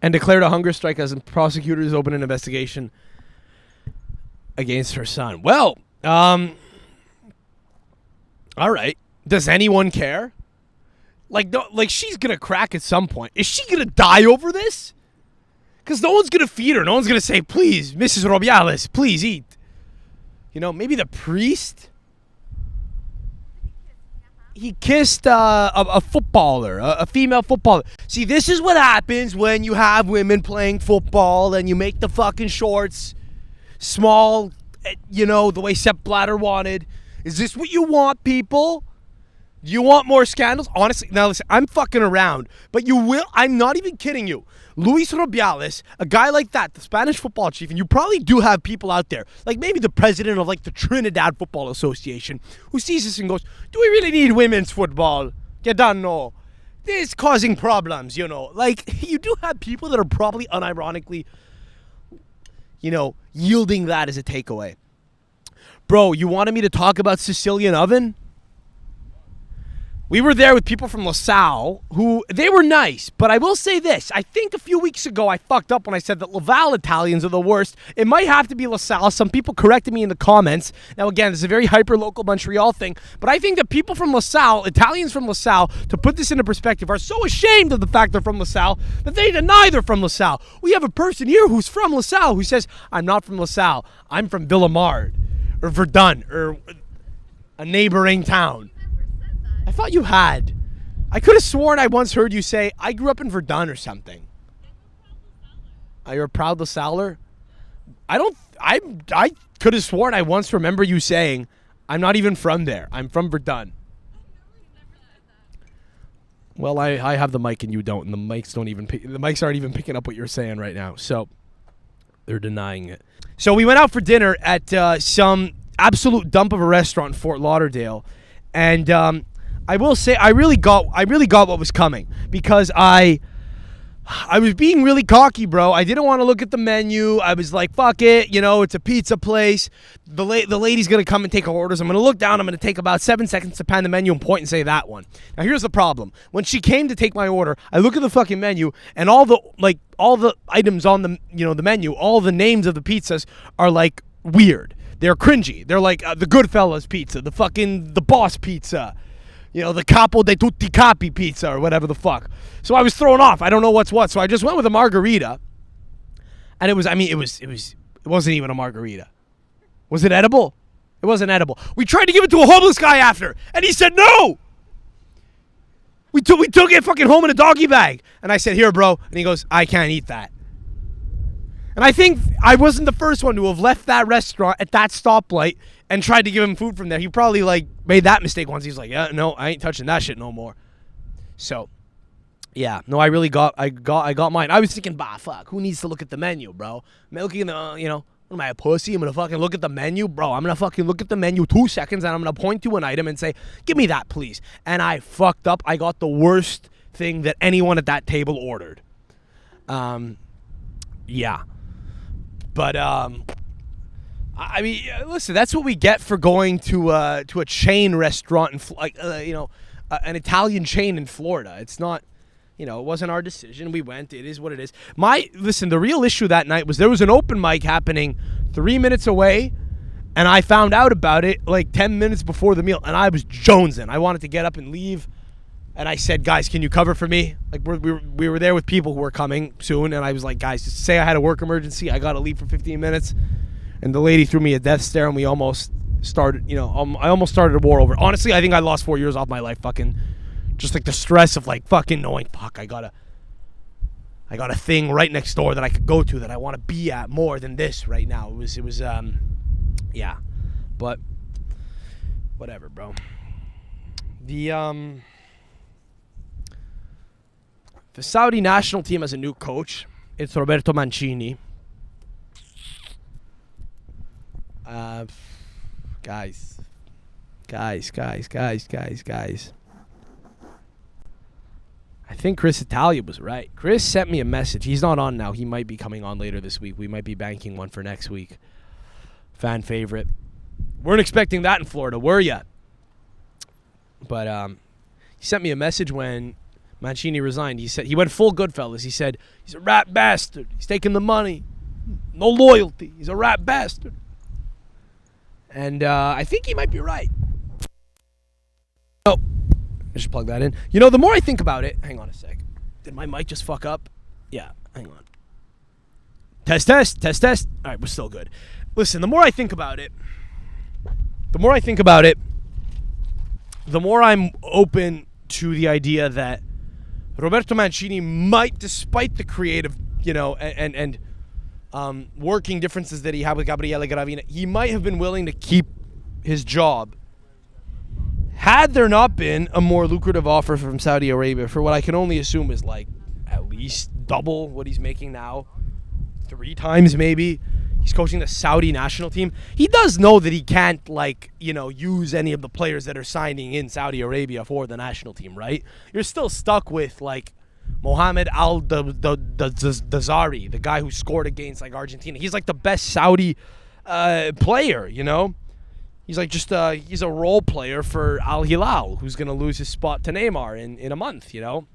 and declared a hunger strike as prosecutors open an investigation against her son. Well, all right. Does anyone care? Like, no, like she's gonna crack at some point. Is she gonna die over this? Because no one's gonna feed her. No one's gonna say, please, Mrs. Rubiales, please eat. You know, maybe the priest. He kissed a footballer, a female footballer. See, this is what happens when you have women playing football and you make the fucking shorts small, you know, the way Sepp Blatter wanted. Is this what you want, people? Do you want more scandals? Honestly, now listen, I'm fucking around, but you will. I'm not even kidding you. Luis Rubiales, a guy like that, the Spanish football chief, and you probably do have people out there, like maybe the president of like the Trinidad Football Association, who sees this and goes, do we really need women's football? You don't know. This is causing problems, you know. Like, you do have people that are probably unironically, you know, yielding that as a takeaway. Bro, you wanted me to talk about Sicilian oven? We were there with people from LaSalle who, they were nice, but I will say this. I think a few weeks ago I fucked up when I said that Laval Italians are the worst. It might have to be LaSalle. Some people corrected me in the comments. Now again, this is a very hyper-local Montreal thing, but I think that people from LaSalle, Italians from LaSalle, to put this into perspective, are so ashamed of the fact they're from LaSalle that they deny they're from LaSalle. We have a person here who's from LaSalle who says, I'm not from LaSalle. I'm from Villemard or Verdun or a neighboring town. I thought you had. I could have sworn I once heard you say, I grew up in Verdun or something. You're a proud LaSalleer? I could have sworn I once remember you saying, I'm not even from there. I'm from Verdun. Well, I have the mic and you don't, and the mics aren't even picking up what you're saying right now. So they're denying it. So we went out for dinner at some absolute dump of a restaurant in Fort Lauderdale, and I will say I really got what was coming, because I was being really cocky, bro. I didn't want to look at the menu. I was like, fuck it, you know, it's a pizza place. The lady's going to come and take our orders. I'm going to look down. I'm going to take about 7 seconds to pan the menu and point and say that one. Now, here's the problem. When she came to take my order, I look at the fucking menu, and all the items on the, you know, the menu, all the names of the pizzas are like weird. They're cringy. They're like the Goodfellas pizza, the Boss pizza, you know, the Capo de Tutti Capi pizza or whatever the fuck. So I was thrown off. I don't know what's what. So I just went with a margarita. And it wasn't even a margarita. Was it edible? It wasn't edible. We tried to give it to a homeless guy after, and he said no. We took it fucking home in a doggy bag. And I said, here, bro. And he goes, I can't eat that. And I think I wasn't the first one to have left that restaurant at that stoplight and tried to give him food from there. He probably like made that mistake once. He's like, yeah, no, I ain't touching that shit no more. So, yeah, no, I got mine. I was thinking, bah, fuck, who needs to look at the menu, bro? I'm looking at the, you know, what am I, a pussy? I'm gonna fucking look at the menu, bro. I'm gonna fucking look at the menu 2 seconds, and I'm gonna point to an item and say, give me that, please. And I fucked up. I got the worst thing that anyone at that table ordered. Yeah. But I mean, listen, that's what we get for going to a chain restaurant in an Italian chain in Florida. It's not, you know, it wasn't our decision. We went. It is what it is. Listen, the real issue that night was there was an open mic happening 3 minutes away, and I found out about it like 10 minutes before the meal, and I was jonesing. I wanted to get up and leave. And I said, guys, can you cover for me? Like, we were there with people who were coming soon, and I was like, guys, just say I had a work emergency. I got to leave for 15 minutes. And the lady threw me a death stare, and we almost started, you know, I almost started a war over it. Honestly, I think I lost 4 years off my life, fucking, just like the stress of like fucking knowing, fuck, I got a thing right next door that I could go to that I want to be at more than this right now. It was, yeah. But, whatever, bro. The Saudi national team has a new coach. It's Roberto Mancini. Guys. I think Chris Italia was right. Chris sent me a message. He's not on now. He might be coming on later this week. We might be banking one for next week. Fan favorite. Weren't expecting that in Florida, were ya? But he sent me a message when Mancini resigned. He said he went full Goodfellas. He said he's a rat bastard. He's taking the money. No loyalty. He's a rat bastard. And I think he might be right. Oh, I should plug that in. You know, the more I think about it, hang on a sec. Did my mic just fuck up? Yeah, hang on. Test. All right, we're still good. Listen, the more I think about it, the more I'm open to the idea that Roberto Mancini might, despite the creative, you know, and working differences that he had with Gabriele Gravina, he might have been willing to keep his job had there not been a more lucrative offer from Saudi Arabia for what I can only assume is like at least double what he's making now, 3 times maybe. He's coaching the Saudi national team. He does know that he can't, like, you know, use any of the players that are signing in Saudi Arabia for the national team, right? You're still stuck with, like, Mohamed Al-Dazari, the guy who scored against, like, Argentina. He's, like, the best Saudi player, you know? He's, like, just he's a role player for Al Hilal, who's going to lose his spot to Neymar in a month, you know?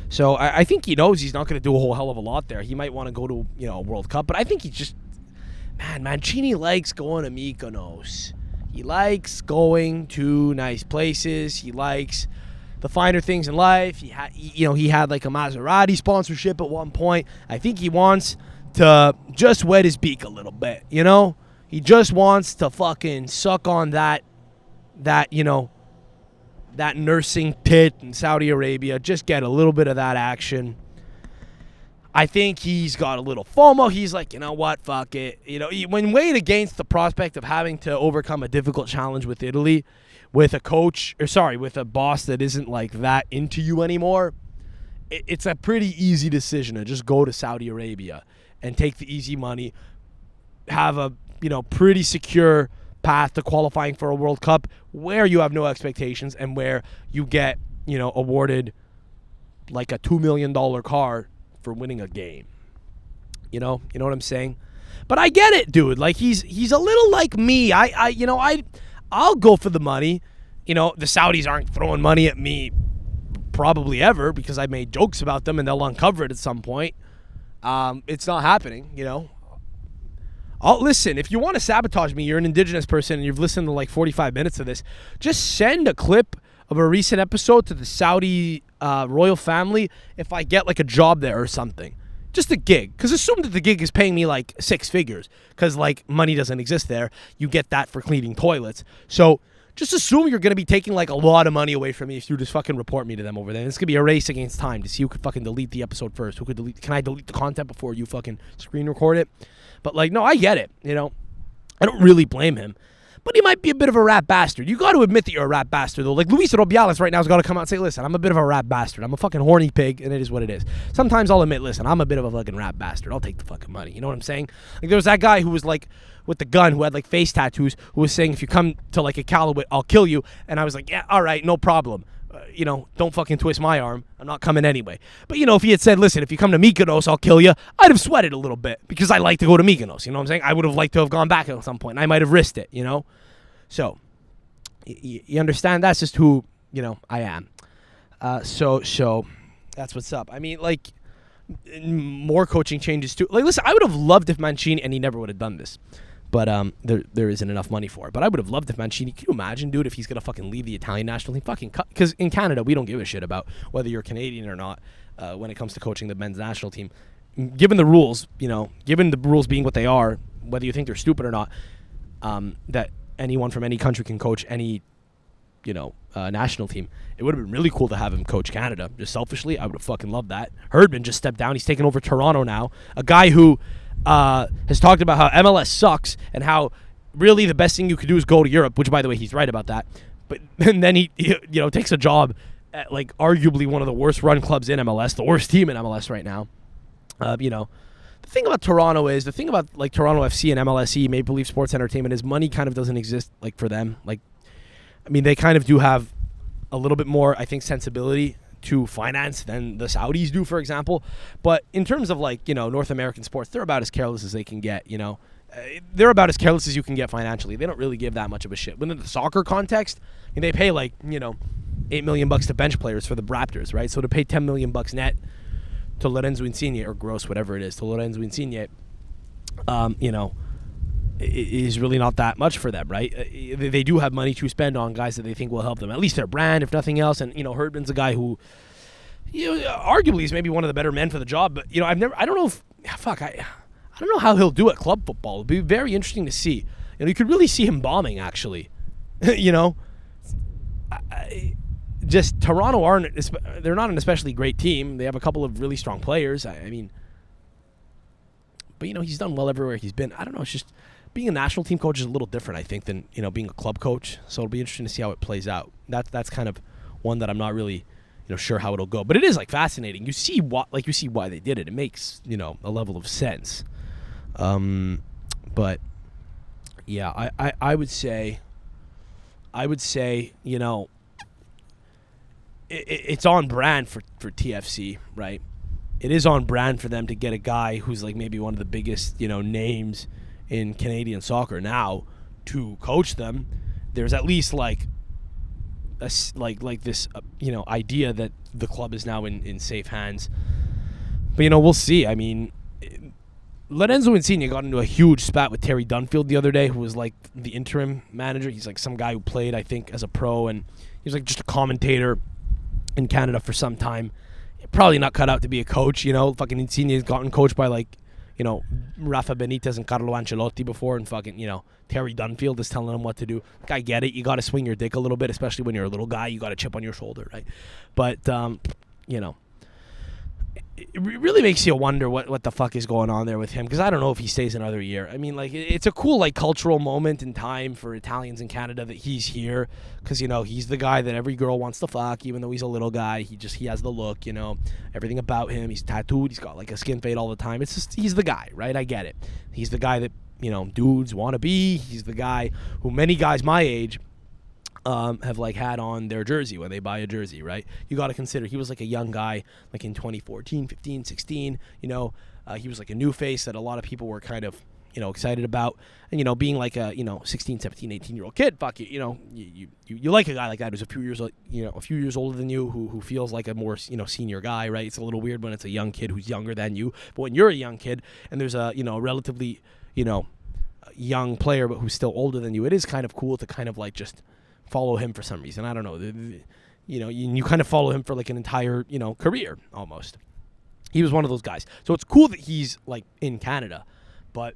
So I think he knows he's not going to do a whole hell of a lot there. He might want to go to, you know, a World Cup, but I think he just, man, Mancini likes going to Mykonos. He likes going to nice places. He likes the finer things in life. He had like a Maserati sponsorship at one point. I think he wants to just wet his beak a little bit, you know? He just wants to fucking suck on that, you know, that nursing tit in Saudi Arabia, just get a little bit of that action. I think he's got a little FOMO. He's like, you know what, fuck it. You know, when weighed against the prospect of having to overcome a difficult challenge with Italy, with a with a boss that isn't like that into you anymore, it's a pretty easy decision to just go to Saudi Arabia and take the easy money, have a, you know, pretty secure path to qualifying for a World Cup where you have no expectations and where you get, you know, awarded like a $2 million car for winning a game. You know what I'm saying? But I get it, dude. Like he's a little like me. I'll go for the money. You know, the Saudis aren't throwing money at me probably ever because I made jokes about them and they'll uncover it at some point. It's not happening, you know. Listen, if you want to sabotage me, you're an Indigenous person and you've listened to like 45 minutes of this, just send a clip of a recent episode to the Saudi royal family if I get like a job there or something. Just a gig. Because assume that the gig is paying me like 6 figures because like money doesn't exist there. You get that for cleaning toilets. So just assume you're going to be taking like a lot of money away from me if you just fucking report me to them over there. And it's going to be a race against time to see who could fucking delete the episode first. Can I delete the content before you fucking screen record it? But, like, no, I get it, you know. I don't really blame him. But he might be a bit of a rat bastard. You got to admit that you're a rat bastard, though. Like, Luis Rubiales right now has got to come out and say, listen, I'm a bit of a rat bastard. I'm a fucking horny pig, and it is what it is. Sometimes I'll admit, listen, I'm a bit of a fucking rat bastard. I'll take the fucking money. You know what I'm saying? Like, there was that guy who was, like, with the gun, who had, like, face tattoos, who was saying, if you come to, like, a Callaway, I'll kill you. And I was like, yeah, all right, no problem. You know, don't fucking twist my arm. I'm not coming anyway. But, you know, if he had said, listen, if you come to Mykonos, I'll kill you, I'd have sweated a little bit because I like to go to Mykonos. You know what I'm saying? I would have liked to have gone back at some point, and I might have risked it, you know? So, you understand? That's just who, you know, I am. So that's what's up. I mean, like, more coaching changes too. Like, listen, I would have loved if Mancini, and he never would have done this, but there isn't enough money for it. But I would have loved if Mancini, can you imagine, dude, if he's going to fucking leave the Italian national team? Fucking cut. Because in Canada, we don't give a shit about whether you're Canadian or not when it comes to coaching the men's national team. Given the rules, you know, given the rules being what they are, whether you think they're stupid or not, that anyone from any country can coach any, you know, national team. It would have been really cool to have him coach Canada. Just selfishly, I would have fucking loved that. Herdman just stepped down. He's taking over Toronto now. A guy who has talked about how MLS sucks and how really the best thing you could do is go to Europe, which, by the way, he's right about that. But and then he you know, takes a job at, like, arguably one of the worst run clubs in MLS, the worst team in MLS right now. You know, the thing about Toronto is, the thing about, like, Toronto FC and MLSE, Maple Leaf Sports Entertainment, is money kind of doesn't exist, like, for them. Like, I mean, they kind of do have a little bit more, I think, sensibility to finance than the Saudis do, for example. But in terms of, like, you know, North American sports, they're about as careless as they can get, you know. They're about as careless as you can get financially. They don't really give that much of a shit. Within the soccer context, I mean, they pay, like, you know, $8 million to bench players for the Raptors, right? So to pay $10 million net to Lorenzo Insigne, or gross, whatever it is, to Lorenzo Insigne, you know, is really not that much for them, right? They do have money to spend on guys that they think will help them, at least their brand, if nothing else. And Herdman's a guy who, arguably is maybe one of the better men for the job. But I don't know how he'll do at club football. It'll be very interesting to see. You could really see him bombing, actually. Just Toronto they're not an especially great team. They have a couple of really strong players. But he's done well everywhere he's been. I don't know. It's just being a national team coach is a little different, I think, than being a club coach. So it'll be interesting to see how it plays out. That's kind of one that I'm not really sure how it'll go. But it is fascinating. You see why they did it. It makes a level of sense. But yeah, I would say it's on brand for TFC, right? It is on brand for them to get a guy who's maybe one of the biggest names in Canadian soccer now to coach them. There's at least this idea that the club is now in safe hands. But we'll see. Lorenzo Insigne got into a huge spat with Terry Dunfield the other day, who was the interim manager. He's some guy who played, I think, as a pro, and he was just a commentator in Canada for some time. Probably not cut out to be a coach. Fucking Insigne has gotten coached by Rafa Benitez and Carlo Ancelotti before, and fucking Terry Dunfield is telling him what to do. I get it. You got to swing your dick a little bit, especially when you're a little guy. You got a chip on your shoulder, right? But it really makes you wonder what the fuck is going on there with him, because I don't know if he stays another year. It's a cool cultural moment in time for Italians in Canada that he's here, because he's the guy that every girl wants to fuck, even though he's a little guy. He has the look, everything about him. He's tattooed. He's got a skin fade all the time. It's just he's the guy, right? I get it. He's the guy that dudes want to be. He's the guy who many guys my age have had on their jersey when they buy a jersey, right? You got to consider he was a young guy in 2014, 15, 16. He was a new face that a lot of people were kind of excited about. And being a 16, 17, 18-year-old kid, fuck you, you like a guy like that who's a few years older than you, who feels like a more senior guy, right? It's a little weird when it's a young kid who's younger than you, but when you're a young kid and there's a relatively young player but who's still older than you, it is kind of cool to kind of just follow him for some reason. I don't know. You kind of follow him for an entire, career almost. He was one of those guys. So it's cool that he's in Canada, but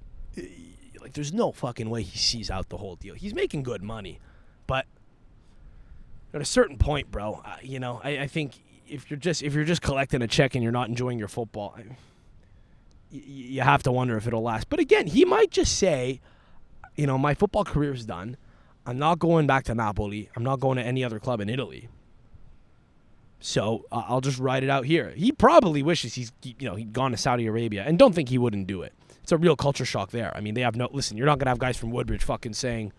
there's no fucking way he sees out the whole deal. He's making good money, but at a certain point, bro, I think if you're just collecting a check and you're not enjoying your football, you have to wonder if it'll last. But again, he might just say, my football career is done. I'm not going back to Napoli. I'm not going to any other club in Italy. So I'll just ride it out here. He probably wishes he'd gone to Saudi Arabia, and don't think he wouldn't do it. It's a real culture shock there. They have listen, you're not going to have guys from Woodbridge fucking saying,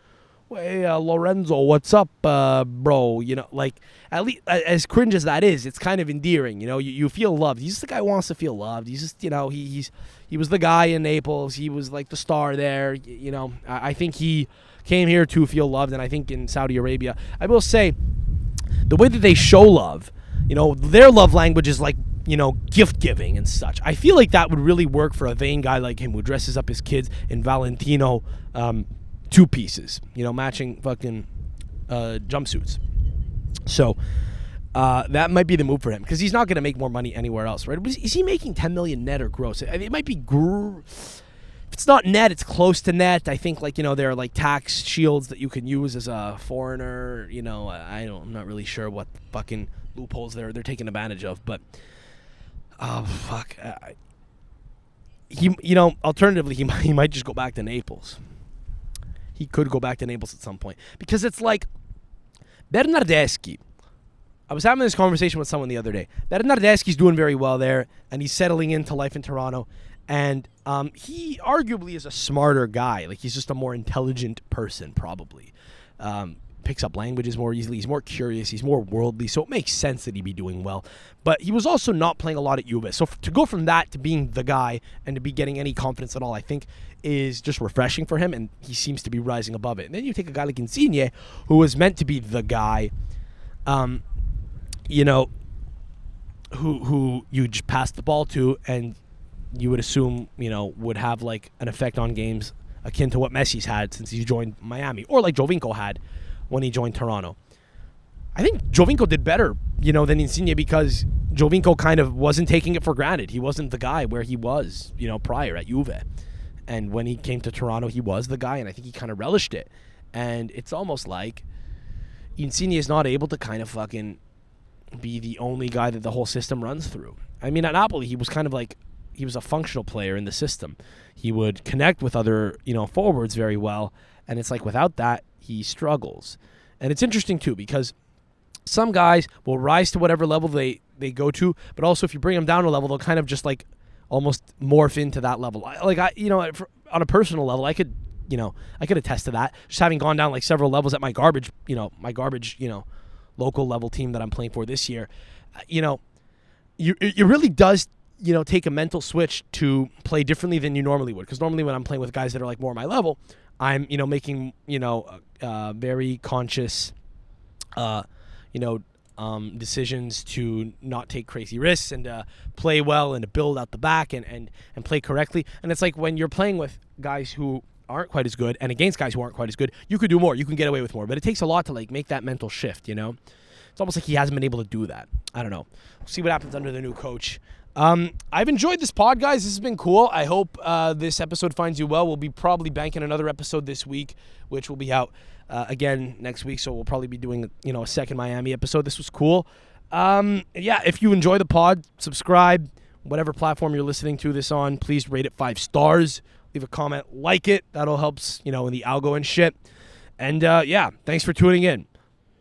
hey, Lorenzo, what's up, bro? At least as cringe as that is, it's kind of endearing. You feel loved. He's the guy who wants to feel loved. He's just, he was the guy in Naples. He was the star there. I think he came here to feel loved, and I think in Saudi Arabia, I will say, the way that they show love, their love language is gift giving and such. I feel like that would really work for a vain guy like him who dresses up his kids in Valentino two pieces, matching fucking jumpsuits. So that might be the move for him, because he's not going to make more money anywhere else, right? Is he making $10 million net or gross? It might be if it's not net, it's close to net. I think there are tax shields that you can use as a foreigner. I'm not really sure what fucking loopholes they're taking advantage of, but fuck. Alternatively, he might just go back to Naples. He could go back to Naples at some point, because it's Bernardeschi. I was having this conversation with someone the other day. Bernardeschi's doing very well there, and he's settling into life in Toronto. And he arguably is a smarter guy. He's just a more intelligent person, probably. Picks up languages more easily. He's more curious. He's more worldly. So it makes sense that he'd be doing well. But he was also not playing a lot at Juve. So to go from that to being the guy and to be getting any confidence at all, I think is just refreshing for him. And he seems to be rising above it. And then you take a guy like Insigne, who was meant to be the guy, who you just pass the ball to, and you would assume, would have an effect on games akin to what Messi's had since he joined Miami, or like Giovinco had when he joined Toronto. I think Giovinco did better, than Insigne, because Giovinco kind of wasn't taking it for granted. He wasn't the guy where he was, prior at Juve. And when he came to Toronto, he was the guy, and I think he kind of relished it. And it's almost like Insigne is not able to kind of fucking be the only guy that the whole system runs through. I mean, at Napoli, he was kind of like, he was a functional player in the system. He would connect with other, forwards very well. And it's like, without that, he struggles. And it's interesting, too, because some guys will rise to whatever level they go to, but also if you bring them down a level, they'll kind of just like almost morph into that level. On a personal level, I could attest to that. Just having gone down like several levels at my garbage, local level team that I'm playing for this year, it really does, take a mental switch to play differently than you normally would. Because normally when I'm playing with guys that are like more my level, I'm, making, very conscious, decisions to not take crazy risks and play well and to build out the back and play correctly. And it's like when you're playing with guys who aren't quite as good and against guys who aren't quite as good, you could do more. You can get away with more. But it takes a lot to like make that mental shift, It's almost like he hasn't been able to do that. I don't know. We'll see what happens under the new coach. I've enjoyed this pod, guys. This has been cool. I hope this episode finds you well. We'll be probably banking another episode this week, which will be out again next week. So we'll probably be doing, a second Miami episode. This was cool. If you enjoy the pod, subscribe. Whatever platform you're listening to this on, please rate it 5 stars. Leave a comment, like it. That'll help, in the algo and shit. And thanks for tuning in.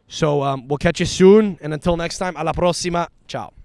So we'll catch you soon. And until next time, a la próxima. Ciao.